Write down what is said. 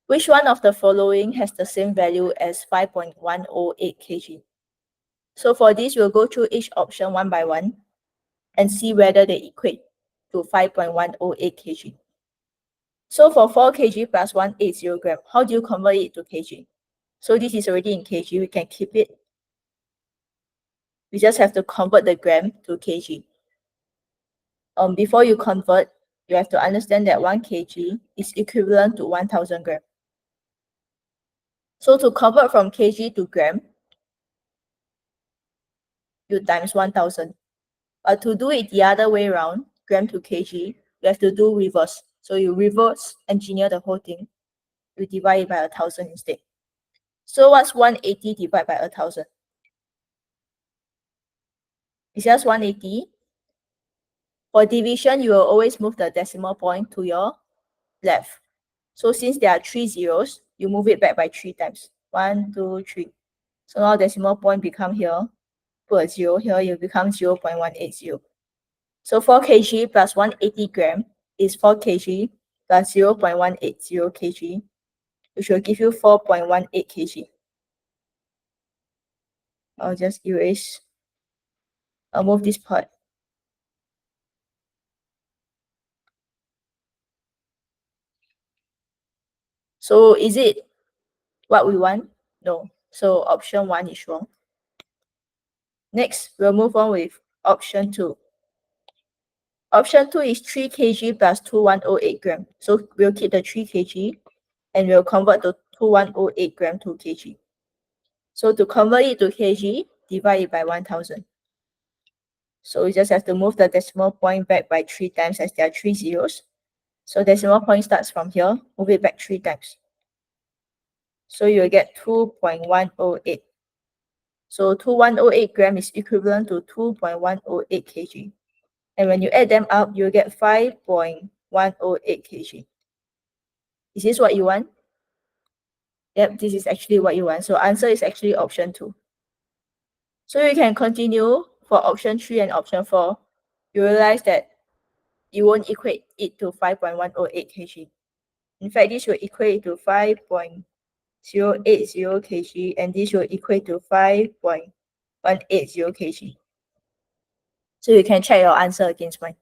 Which one of the following has the same value as 5.108 kg? So for this, we'll go through each option one by one and see whether they equate to 5.108 kg. So for 4 kg plus 180 gram, how do you convert it to kg? So this is already in kg, we can keep it. We just have to convert the gram to kg. Before you convert, you have to understand that 1 kg is equivalent to 1000 gram. So to convert from kg to gram, you times 1000. But to do it the other way around, gram to kg, you have to do reverse. So you reverse engineer the whole thing. You divide it by 1000 instead. So what's 180 divided by 1000? It's just 180. For division, you will always move the decimal point to your left. So since there are 3 zeros, you move it back by 3 times. 1, 2, 3. So now decimal point become here. Put a 0 here, it become 0.180. So 4 kg plus 180 gram is 4 kg plus 0.180 kg, which will give you 4.18 kg. I'll just erase. I'll move this part. So is it what we want? No. So option 1 is wrong. Next, we'll move on with option 2. Option 2 is 3 kg plus 2108 gram. So we'll keep the 3 kg and we'll convert the 2108 gram to kg. So to convert it to kg, divide it by 1000. So you just have to move the decimal point back by 3 times as there are 3 zeros. So decimal point starts from here, move it back 3 times. So you'll get 2.108. So 2108 gram is equivalent to 2.108 kg. And when you add them up, you'll get 5.108 kg. Is this what you want? Yep, this is actually what you want. So answer is actually option 2. So you can continue for option 3 and option 4. You realize that you won't equate it to 5.108 kg. In fact, this will equate to 5.080 kg, and this will equate to 5.180 kg. So you can check your answer against mine.